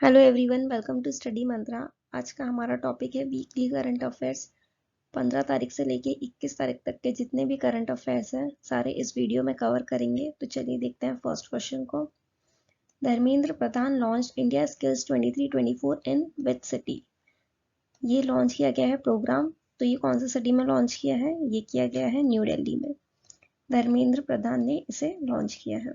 Hello everyone, welcome to study Mantra. आज का हमारा टॉपिक है वीकली करंट अफेयर्स। 15 तारीख से लेके 21 तारीख तक के जितने भी करंट अफेयर्स हैं सारे इस वीडियो में कवर करेंगे। तो चलिए देखते हैं फर्स्ट क्वेश्चन को। Dharmendra Pradhan launch India skills 23-24 in which city. ये लॉन्च किया गया है प्रोग्राम। तो ये कौन सी सिटी में लॉन्च किया है? ये किया गया है न्यू दिल्ली में। धर्मेंद्र प्रधान ने इसे लॉन्च किया है।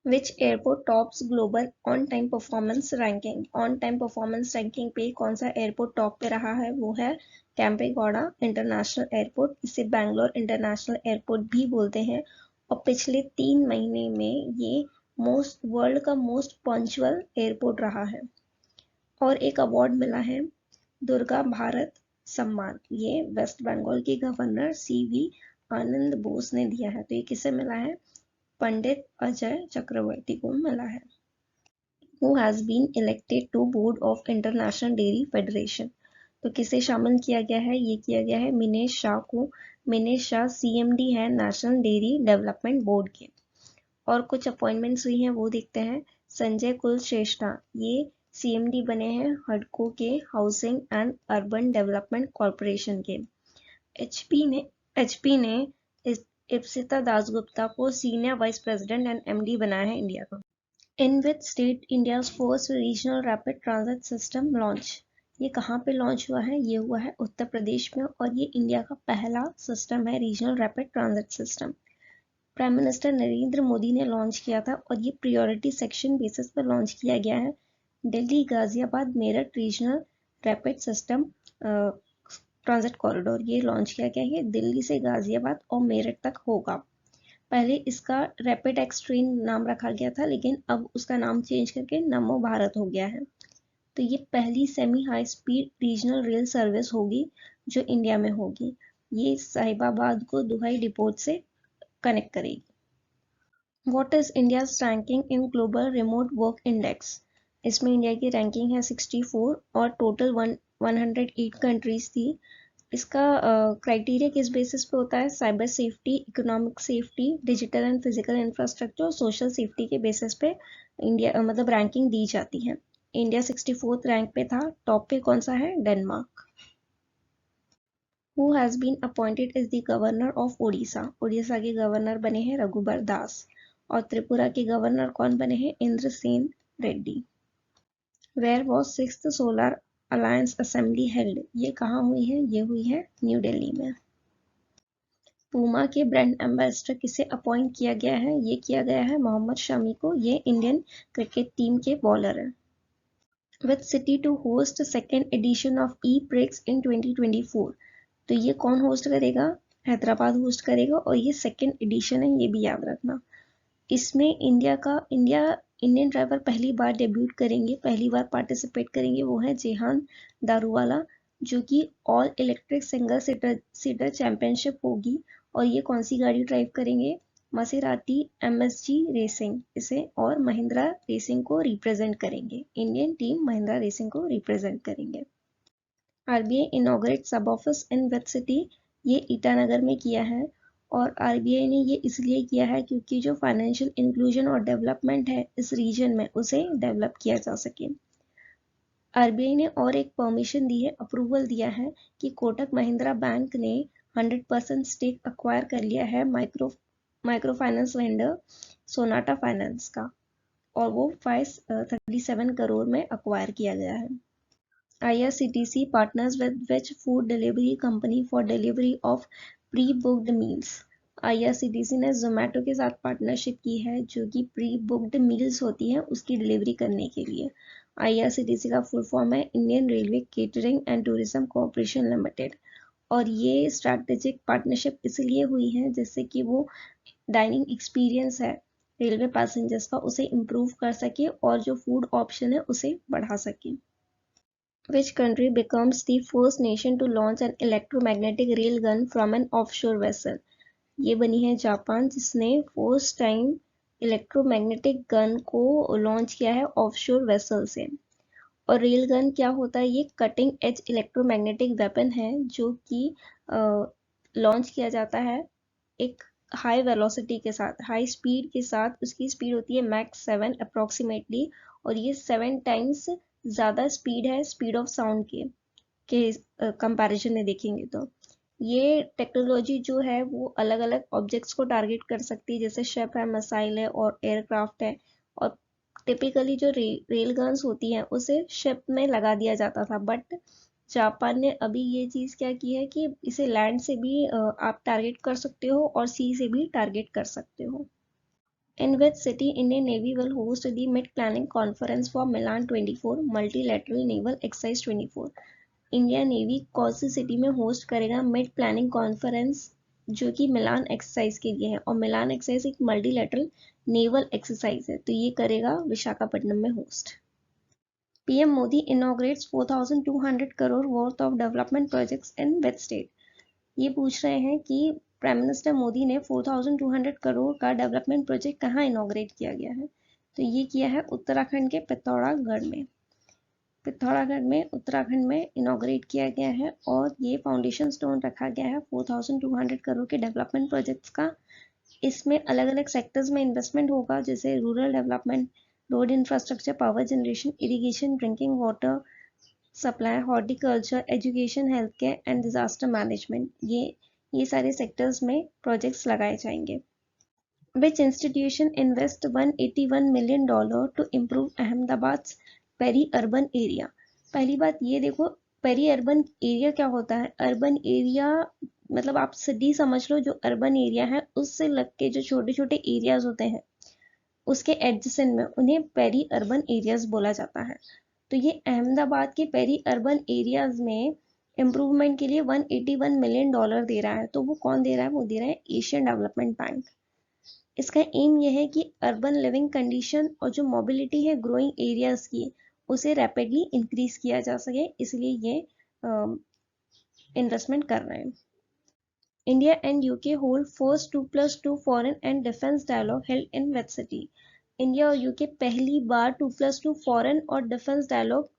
Which airport tops global on-time performance ranking? On-time performance ranking पे कौन सा एयरपोर्ट टॉप पे रहा है? वो है कैंपेगौड़ा इंटरनेशनल एयरपोर्ट। इसे बैंगलोर इंटरनेशनल एयरपोर्ट भी बोलते हैं। और पिछले 3 महीने में ये वर्ल्ड का मोस्ट पंक्चुअल एयरपोर्ट रहा है। और एक अवार्ड मिला है दुर्गा भारत सम्मान। ये वेस्ट बंगाल के गवर्नर CV आनंद बोस ने दिया है। तो ये किसे मिला है? पंडित अजय चक्रवर्ती को मिला है। Who has been elected to board of International Dairy Federation? तो किसे शामिल किया गया है? ये किया गया है मिनेश शाह को। मिनेश शाह CMD है नेशनल डेयरी डेवलपमेंट बोर्ड के। और कुछ अपॉइंटमेंट्स हुई हैं वो देखते हैं। संजय कुलश्रेष्ठा ये CMD बने हैं हडको के housing and urban development corporation के। HP ने इप्सिता दासगुप्ता को senior vice president and MD बनाया है इंडिया का। In which state India's first regional rapid transit system launch. ये कहाँ पे लॉन्च हुआ है? ये हुआ है उत्तर प्रदेश में। और ये इंडिया का पहला सिस्टम है regional rapid transit system. Prime minister Narendra Modi ने लॉन्च किया था और ये प्रायोरिटी सेक्शन बेसिस पर लॉन्च किया गया है। Delhi Ghaziabad Meerut regional rapid system transit corridor ये लॉन्च किया गया है। दिल्ली से गाजियाबाद और मेरठ तक होगा। पहले इसका रैपिड एक्स ट्रेन नाम रखा गया था, लेकिन अब उसका नाम चेंज करके नमो भारत हो गया है। तो ये पहली semi high speed regional rail service होगी जो इंडिया में होगी। ये साहिबाबाद को दुहाई डिपोट से कनेक्ट करेगी। What is India ranking in global remote work index? इसमें इंडिया की रैंकिंग है 64 और टोटल 108 कंट्रीज थी। इसका क्राइटेरिया किस बेसिस पे होता है? Cyber safety, economic safety, digital and physical infrastructure और सोशल सेफ्टी के बेसिस पे इंडिया मतलब रैंकिंग दी जाती है। इंडिया 64th रैंक पे था। टॉप पे कौन सा है? Denmark. Who has been appointed as the governor of Odisha? Odisha के गवर्नर बने हैं रघुबर दास। और त्रिपुरा के गवर्नर कौन बने हैं? Indrasen Reddy. Where was 6th solar alliance assembly held? ये कहाँ हुई है? ये हुई है न्यू दिल्ली में। पूमा के ब्रांड एम्बेसडर किसे अपॉइंट किया गया है? ये किया गया है मोहम्मद शमी को। ये इंडियन क्रिकेट टीम के बॉलर हैं। Which city to host second edition of E-Prix in 2024? तो ये कौन होस्ट करेगा? हैदराबाद होस्ट करेगा। और ये सेकेंड एडिशन है, ये भी याद रखना। इसमें इंडियन ड्राइवर पहली बार डेब्यूट करेंगे, पहली बार पार्टिसिपेट करेंगे। वो है जेहान दारूवाला, जो कि all electric single seater championship होगी। और ये कौन सी गाड़ी ड्राइव करेंगे? मसेराती MSG रेसिंग इसे और महिंद्रा रेसिंग को रिप्रेजेंट करेंगे। इंडियन टीम महिंद्रा रेसिंग को रिप्रेजेंट करेंगे। RBI इनॉग्रेट सब ऑफिस इन विच सिटी? ये ईटानगर में किया है। और RBI ने ये इसलिए किया है क्योंकि जो फाइनेंशियल इंक्लूजन और डेवलपमेंट है इस रीजन में उसे डेवलप किया जा सके। RBI ने और एक परमिशन दी है, अप्रूवल दिया है कि कोटक महिंद्रा बैंक ने 100% स्टेक अक्वायर कर लिया है micro finance vendor Sonata finance का। और वो 537 करोड़ में अक्वायर किया गया है। IRCTC partners with which food delivery company for delivery of pre-booked meals? IRCTC ने जोमेटो के साथ पार्टनरशिप की है जो कि प्री बुक्ड मील्स होती हैं उसकी डिलीवरी करने के लिए। IRCTC का फुल फॉर्म है Indian railway catering and tourism corporation limited. और ये स्ट्रैटेजिक पार्टनरशिप इसलिए हुई है जिससे कि वो डाइनिंग एक्सपीरियंस है रेलवे पैसेंजर्स का उसे इम्प्रूव कर सके और जो फूड ऑप्शन है उसे बढ़ा सके। Which country becomes the first nation to launch an electromagnetic rail gun from an offshore vessel? ये बनी है जापान, जिसने फर्स्ट टाइम इलेक्ट्रोमैग्नेटिक गन को लॉन्च किया है ऑफशोर वेसल से। और रेल गन क्या होता है? ये कटिंग एज इलेक्ट्रोमैग्नेटिक वेपन है जो कि लॉन्च किया जाता है एक हाई वेलोसिटी के साथ, हाई स्पीड के साथ। उसकी स्पीड होती है मैक्स 7 अप्रोक्सीमेटली। और ये 7 टाइम्स ज़्यादा स्पीड है स्पीड ऑफ साउंड के कंपैरिजन में देखेंगे तो। ये टेक्नोलॉजी जो है वो अलग अलग ऑब्जेक्ट्स को टारगेट कर सकती है, जैसे शिप है, मिसाइल है और एयरक्राफ्ट है। और टिपिकली जो रेल गन्स होती हैं उसे शिप में लगा दिया जाता था, बट जापान ने अभी ये चीज़ क्या की है कि इसे लैंड से भी आप टारगेट कर सकते हो और सी से भी टारगेट कर सकते हो। In which city Indian Navy will host the mid-planning conference for Milan 24 multilateral naval exercise 24? India navy कौन सी सिटी में होस्ट करेगा मिड प्लानिंग कॉन्फ्रेंस जो कि मिलान एक्सरसाइज के लिए है, और मिलान एक्सरसाइज एक मल्टीलैटरल नेवल एक्सरसाइज है, तो ये करेगा विशाखापट्टनम में host. PM Modi inaugurates 4,200 crore worth of development projects in which state? ये पूछ रहे हैं कि प्राइम मिनिस्टर मोदी ने 4,200 करोड़ का डेवलपमेंट प्रोजेक्ट कहाँ इनॉग्रेट किया गया है, तो ये किया है उत्तराखंड के पिथौरागढ़ में। पिथौरागढ़ में उत्तराखंड में इनॉग्रेट किया गया है और ये फाउंडेशन स्टोन रखा गया है 4,200 करोड़ के डेवलपमेंट प्रोजेक्ट्स का। इसमें अलग अलग सेक्टर्स में इन्वेस्टमेंट होगा, जैसे rural development, road infrastructure, power generation, irrigation, drinking water supply, horticulture, education, health care and disaster management. ये सारे सेक्टर्स में प्रोजेक्ट्स लगाए जाएंगे। Which institution invest $181 million to improve Ahmedabad's peri-urban area? पहली बात ये देखो, पेरी अर्बन एरिया क्या होता है? अर्बन एरिया मतलब आप सिटी समझ लो, जो अर्बन एरिया है उससे लग के जो छोटे छोटे एरियाज होते हैं उसके एडजेसेंट में उन्हें पेरी अर्बन एरियाज बोला जाता है। तो ये अहमदाबाद के पेरी अर्बन एरियाज में इम्प्रूवमेंट के लिए $181 मिलियन दे रहा है। तो वो कौन दे रहा है? वो दे रहा है एशियन डेवलपमेंट बैंक। इसका एम यह है कि अर्बन लिविंग कंडीशन और जो मोबिलिटी है ग्रोइंग एरियाज की उसे रैपिडली इंक्रीज किया जा सके, इसलिए ये इन्वेस्टमेंट कर रहे हैं। India and UK hold first 2+2 foreign and defence dialogue held in which city? India और यूके पहली बार 2+2 फॉरेन और डिफेंस डायलॉग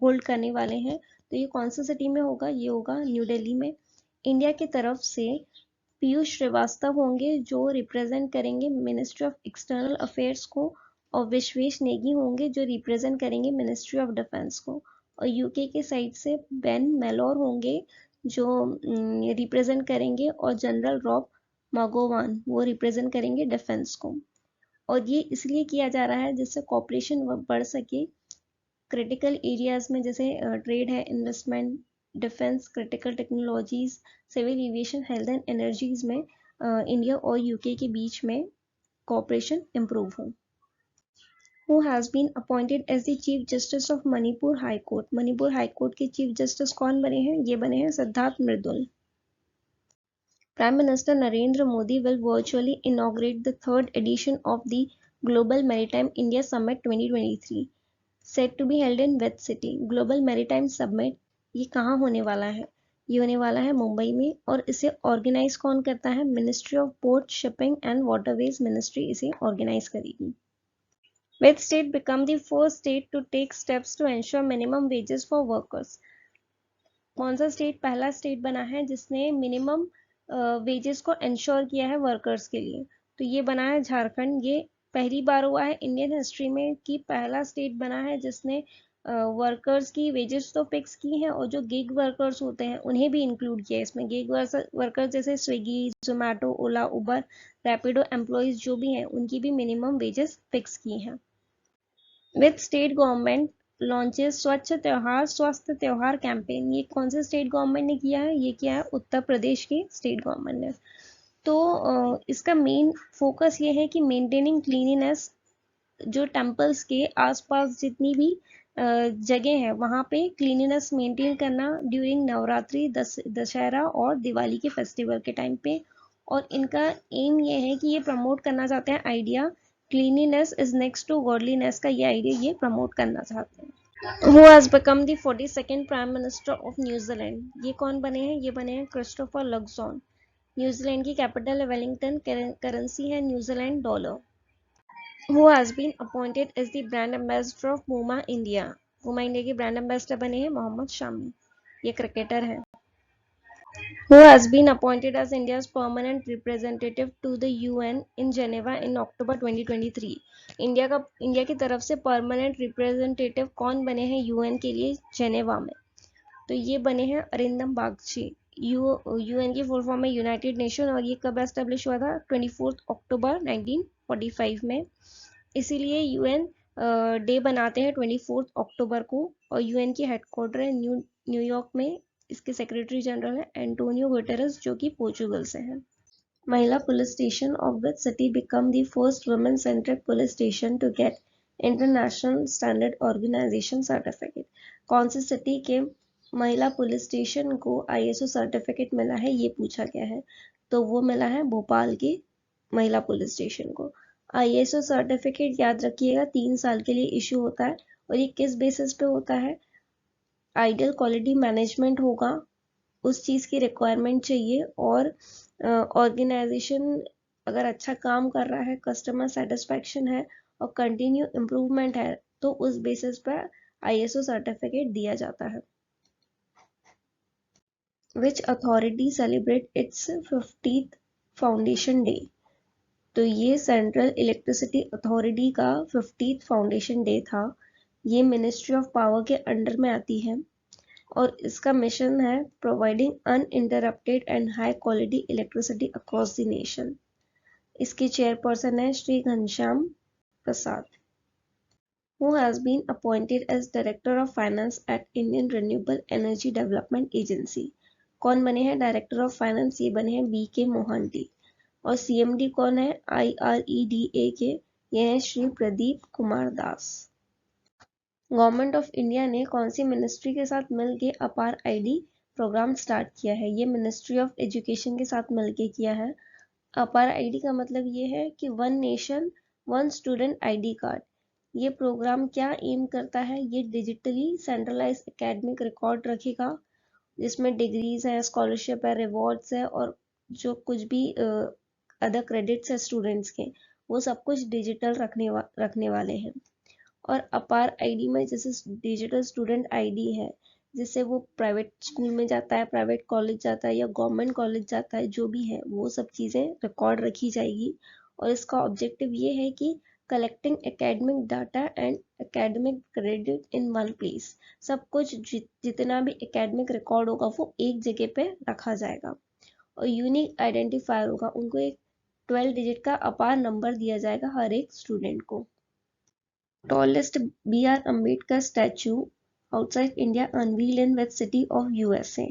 होल्ड करने वाले हैं। तो ये कौन सी सिटी में होगा? ये होगा न्यू दिल्ली में। इंडिया की तरफ से पीयूष श्रीवास्तव होंगे जो रिप्रेजेंट करेंगे मिनिस्ट्री ऑफ एक्सटर्नल अफेयर्स को, और विश्वेश नेगी होंगे जो रिप्रेजेंट करेंगे मिनिस्ट्री ऑफ डिफेंस को। और यूके के साइड से बेन मेलोर होंगे जो रिप्रेजेंट करेंगे, और जनरल रॉब मागोवान वो रिप्रेजेंट करेंगे डिफेंस को। और ये इसलिए किया जा रहा है जिससे कॉपरेशन बढ़ सके क्रिटिकल एरियाज में, जैसे ट्रेड है, investment, defence, critical technologies, civil aviation, health and energies में इंडिया और यूके के बीच में कॉपरेशन इम्प्रूव हो। Who has been appointed as the Chief Justice of Manipur High Court? Manipur high court के चीफ जस्टिस कौन बने हैं? ये बने हैं सिद्धार्थ मृदुल। Prime Minister Narendra Modi will virtually inaugurate the third edition of the Global Maritime India Summit 2023, set to be held in which city? Global Maritime Summit ये कहाँ होने वाला है? ये होने वाला है मुंबई में, और इसे ऑर्गेनाइज कौन करता है? Ministry of port, shipping and waterways ministry इसे ऑर्गेनाइज करेगी। Which state become the first state to take steps to ensure minimum wages for workers? कौन सा स्टेट पहला स्टेट बना है जिसने मिनिमम वेजेस को इंश्योर किया है वर्कर्स के लिए? तो ये बना है झारखंड। ये पहली बार हुआ है इंडियन हिस्ट्री में कि पहला स्टेट बना है जिसने वर्कर्स की वेजेस तो फिक्स की हैं और जो गिग वर्कर्स होते हैं उन्हें भी इंक्लूड किया है इसमें। गिग वर्कर्स जैसे स्विगी, जोमेटो, ओला, उबर, रैपिडो एम्प्लॉयज जो भी हैं उनकी भी मिनिमम वेजेस फिक्स की हैं। विथ स्टेट गवर्नमेंट लॉन्चेस स्वच्छ त्योहार स्वस्थ त्योहार कैंपेन? ये कौन से स्टेट गवर्नमेंट ने किया है? ये किया है उत्तर प्रदेश की स्टेट गवर्नमेंट ने। तो इसका मेन फोकस ये है कि मेंटेनिंग क्लीनिनेस, जो टेम्पल्स के आसपास जितनी भी जगह है वहाँ पे क्लीनिनेस मेंटेन करना ड्यूरिंग नवरात्रि, दशहरा और दिवाली के फेस्टिवल के टाइम पे। और इनका एम ये है कि ये प्रमोट करना चाहते हैं idea cleanliness is next to godliness का, ये आइडिया ये प्रमोट करना चाहते हैं। Who has become the 42nd prime minister of New Zealand? ये कौन बने हैं? ये बने हैं क्रिस्टोफर लक्सॉन। न्यूजीलैंड की कैपिटल है वेलिंगटन, करेंसी है New Zealand dollar. Who has been appointed as the brand ambassador of Puma India? Puma India के ब्रांड एम्बेसडर बने हैं मोहम्मद शामी, ये क्रिकेटर है। who has been appointed as India's permanent representative to the UN in Geneva in October 2023. India की तरफ से permanent representative कौन बने हैं यूएन के लिए जेनेवा में? तो ये बने हैं अरिंदम बागची। यूएन की फुल फॉर्म है यूनाइटेड नेशन और ये कब एस्टेब्लिश हुआ था? 24 अक्टूबर 1945 में। इसीलिए यूएन डे बनाते हैं 24 अक्टूबर को और यूएन की हेडक्वार्टर है न्यूयॉर्क में। इसके सेक्रेटरी जनरल है एंटोनियो गुटेरेस जो कि पोर्चुगल से है। महिला police station of which city become the first women centric police station to get international standard organisation certificate? कौन सी सिटी के महिला पुलिस स्टेशन को आईएसओ सर्टिफिकेट मिला है, ये पूछा गया है। तो वो मिला है भोपाल की महिला पुलिस स्टेशन को। आईएसओ सर्टिफिकेट याद रखिएगा 3 साल के लिए इशू होता है और ये किस बेसिस पे होता है? आइडियल क्वालिटी मैनेजमेंट होगा, उस चीज़ की रिक्वायरमेंट चाहिए और ऑर्गेनाइजेशन अगर अच्छा काम कर रहा है, कस्टमर सेटिस्फैक्शन है और कंटिन्यू इम्प्रूवमेंट है तो उस बेसिस पर आईएसओ सर्टिफिकेट दिया जाता है। Which authority celebrate its 50th foundation day? तो ये सेंट्रल इलेक्ट्रिसिटी अथॉरिटी का 50th फाउंडेशन डे था। ये मिनिस्ट्री ऑफ पावर के अंडर में आती है और इसका मिशन है providing uninterrupted and high quality electricity across the nation. इसके चेयरपर्सन है श्री घनश्याम प्रसाद। Who has been appointed as Director of Finance at Indian Renewable Energy Development Agency? कौन बने हैं डायरेक्टर ऑफ फाइनेंस? ये बने हैं वीके मोहंती। और सीएमडी कौन है IREDA के? ये हैं Shri Pradeep Kumar Das. Government of India ने कौन सी मिनिस्ट्री के साथ मिलके अपार आईडी प्रोग्राम स्टार्ट किया है? ये मिनिस्ट्री ऑफ एजुकेशन के साथ मिलके किया है। अपार आईडी का मतलब ये है कि one nation one student ID card. ये प्रोग्राम क्या एम करता है? ये डिजिटली सेंट्रलाइज एकेडमिक रिकॉर्ड रखेगा जिसमें डिग्रीज है, स्कॉलरशिप है, रिवॉर्ड्स है और जो कुछ भी अदर क्रेडिट्स है स्टूडेंट्स के, वो सब कुछ डिजिटल रखने वाले हैं। और अपार आईडी में जैसे डिजिटल स्टूडेंट आईडी है, जिससे वो प्राइवेट स्कूल में जाता है, प्राइवेट कॉलेज जाता है या गवर्नमेंट कॉलेज जाता है, जो भी है वो सब चीज़ें रिकॉर्ड रखी जाएगी। और इसका ऑब्जेक्टिव ये है कि collecting academic data and academic credit in one place. सब कुछ जितना भी एकेडमिक रिकॉर्ड होगा वो एक जगह पे रखा जाएगा और यूनिक आइडेंटिफायर होगा। उनको एक 12 डिजिट का अपार नंबर दिया जाएगा हर एक स्टूडेंट को। Tallest B.R. Ambedkar statue outside India unveiled in which city of USA?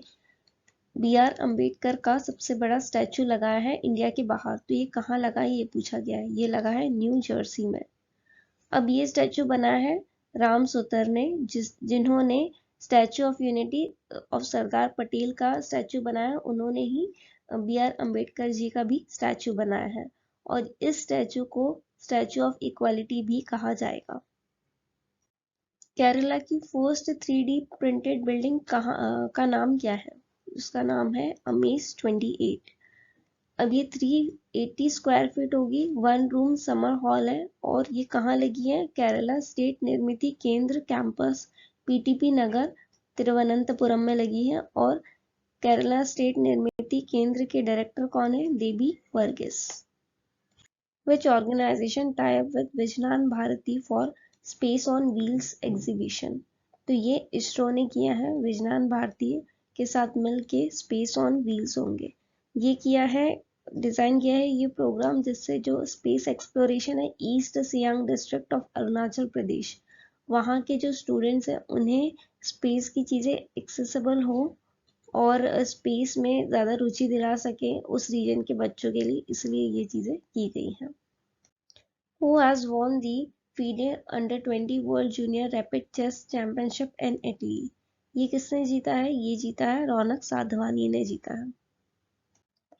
B.R. Ambedkar का सबसे बड़ा स्टैचू लगाया है इंडिया के बाहर। तो ये कहाँ लगा है ये पूछा गया है। ये लगा है न्यू जर्सी में। अब ये स्टैचू बनाया है राम सुतर ने, जिन्होंने statue of unity of Sardar Patel का स्टैचू बनाया, उन्होंने ही B.R. अम्बेडकर जी का भी स्टैचू बनाया है और इस स्टैचू को स्टैचू ऑफ इक्वालिटी भी कहा जाएगा। केरला की फर्स्ट 3D प्रिंटेड बिल्डिंग का नाम क्या है? उसका नाम है अमेज 28। अब ये 380 स्क्वायर फीट होगी, 1 रूम समर हॉल है और ये कहाँ लगी है? केरला स्टेट निर्मित केंद्र कैंपस PTP नगर तिरुवनंतपुरम में लगी है। और केरला स्टेट निर्मित केंद्र के डायरेक्टर कौन है? Debi Varghese. Which organization tie up with Vijnana Bharati for space on wheels exhibition? तो ये इसरो ने किया है, विजनान भारती के साथ मिलके स्पेस ऑन व्हील्स होंगे। ये किया है, डिजाइन किया है ये प्रोग्राम जिससे जो स्पेस एक्सप्लोरेशन है east Siang district of Arunachal Pradesh, वहाँ के जो स्टूडेंट्स हैं उन्हें स्पेस की चीज़ें एक्सेसिबल हो और स्पेस में ज़्यादा रुचि दिला सके उस रीजन के बच्चों के लिए, इसलिए ये चीज़ें की गई हैं। Who has won the FIDE Under-20 World Junior Rapid Chess Championship in Italy? ये किसने जीता है? ये जीता है रौनक साधवानी ने जीता है।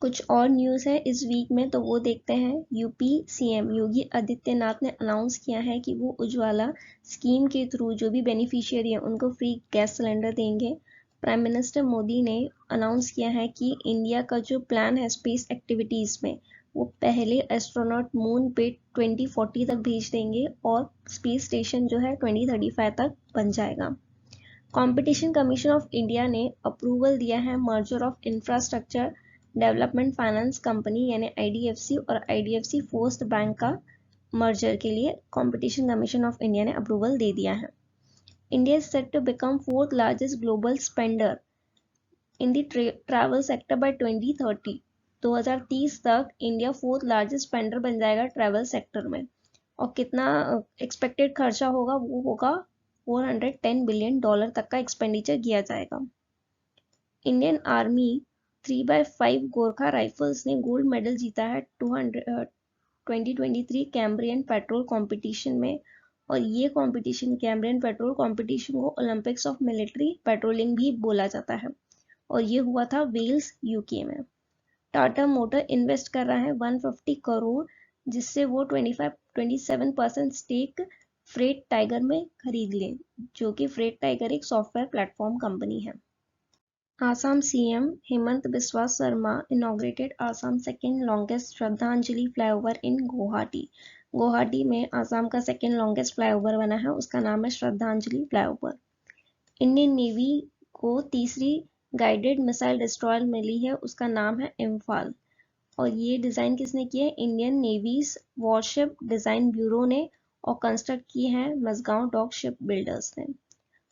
कुछ और न्यूज़ है इस वीक में तो वो देखते हैं। यूपी CM योगी आदित्यनाथ ने अनाउंस किया है कि वो उज्ज्वला स्कीम के थ्रू जो भी बेनिफिशियरी है उनको फ्री गैस सिलेंडर देंगे। प्राइम मिनिस्टर मोदी ने अनाउंस किया है कि इंडिया का जो प्लान है स्पेस एक्टिविटीज़ में, वो पहले एस्ट्रोनॉट मून पे 2040 तक भेज देंगे और स्पेस स्टेशन जो है 2035 तक बन जाएगा। कंपटीशन कमीशन ऑफ इंडिया ने अप्रूवल दिया है merger of infrastructure development finance company यानी आईडीएफसी और आईडीएफसी फर्स्ट बैंक का मर्जर के लिए कंपटीशन कमीशन ऑफ इंडिया ने अप्रूवल दे दिया है। India is set to become fourth largest global spender in the travel sector by 2030। 2030 तक इंडिया फोर्थ लार्जेस्ट स्पेंडर बन जाएगा ट्रैवल सेक्टर में। और कितना एक्सपेक्टेड खर्चा होगा, वो होगा $410 बिलियन तक का एक्सपेंडिचर किया जाएगा। Indian army 3x5 Gorkha rifles ने गोल्ड मेडल जीता है 2023 कैम्ब्रियन पेट्रोल कंपटीशन में। और ये कंपटीशन कैम्ब्रियन पेट्रोल कंपटीशन को ओलंपिक्स ऑफ मिलिट्री पेट्रोलिंग भी बोला जाता है और ये हुआ था वेल्स यूके में। टाटा मोटर इन्वेस्ट कर रहा है 150 करोड़ जिससे वो 27% स्टेक फ्रेट टाइगर में खरीद लें, जो कि फ्रेट टाइगर एक सॉफ्टवेयर प्लेटफॉर्म कंपनी है। Assam CM Hemant Biswa Sharma inaugurated Assam second longest श्रद्धांजलि फ्लाईओवर इन गुवाहाटी। गुवाहाटी में आसाम का सेकेंड लॉन्गेस्ट फ्लाईओवर बना है, उसका नाम है श्रद्धांजलि फ्लाईओवर। इंडियन नेवी को तीसरी गाइडेड मिसाइल डिस्ट्रॉयर मिली है, उसका नाम है इम्फाल। और ये डिज़ाइन किसने किया है? Indian navy's warship design bureau ने, और कंस्ट्रक्ट की है मजगांव डॉक शिप बिल्डर्स ने।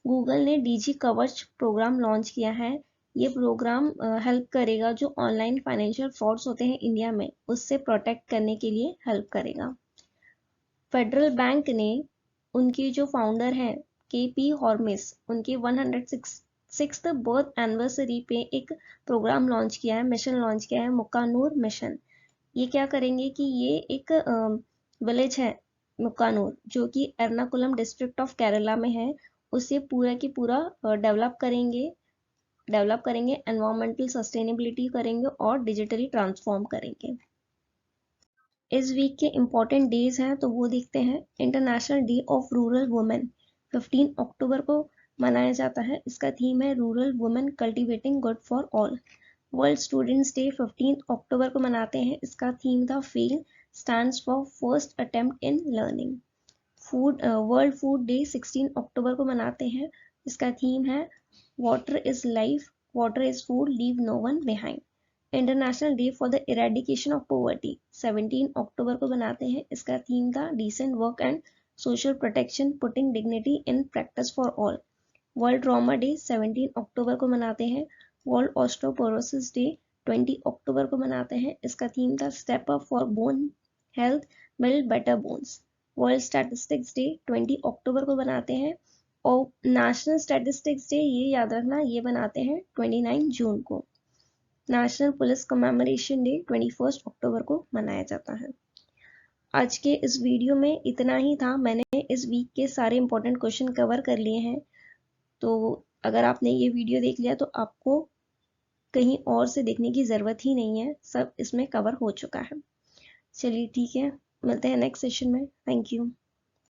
गूगल ने डीजी कवच प्रोग्राम लॉन्च किया है। ये प्रोग्राम हेल्प करेगा जो ऑनलाइन फाइनेंशियल फ्रॉड्स होते हैं इंडिया में, उससे प्रोटेक्ट करने के लिए हेल्प करेगा। फेडरल बैंक ने उनकी जो फाउंडर हैं केपी हॉर्मिस, उनकी 106th बर्थ एनिवर्सरी पे एक प्रोग्राम लॉन्च किया है, मिशन लॉन्च किया है, मुक्कानूर मिशन। ये क्या करेंगे कि ये एक विलेज है मुक्कानूर जो कि एर्नाकुलम डिस्ट्रिक्ट ऑफ केरला में है, उसे पूरा की पूरा डेवलप करेंगे, एनवायरमेंटल सस्टेनेबिलिटी करेंगे और डिजिटली ट्रांसफॉर्म करेंगे। इस वीक के इम्पोर्टेंट डेज हैं तो वो देखते हैं। International day of rural women 15 October को मनाया जाता है, इसका थीम है rural women cultivating good for all. World students day 15 October को मनाते हैं, इसका थीम था fail stands for first attempt in learning. World food day 16 October को मनाते हैं, इसका थीम है water is life, water is food, leave no one behind. International day for the eradication of poverty 17 October को मनाते हैं, इसका थीम था decent work and social protection, putting dignity in practice for all. World trauma day 17 October को मनाते हैं। World osteoporosis day 20 अक्टूबर को मनाते हैं, इसका थीम था step up for bone health, build better bones. World statistics day 20 अक्टूबर को मनाते हैं और नेशनल स्टैटिस्टिक्स डे ये याद रखना ये बनाते हैं 29 जून को। नेशनल पुलिस कमेमोरेशन डे 21 अक्टूबर को मनाया जाता है। आज के इस वीडियो में इतना ही था। मैंने इस वीक के सारे इंपॉर्टेंट क्वेश्चन कवर कर लिए हैं, तो अगर आपने ये वीडियो देख लिया तो आपको कहीं और से देखने की ज़रूरत ही नहीं है, सब इसमें कवर हो चुका है। चलिए ठीक है, मिलते हैं नेक्स्ट सेशन में। Thank you.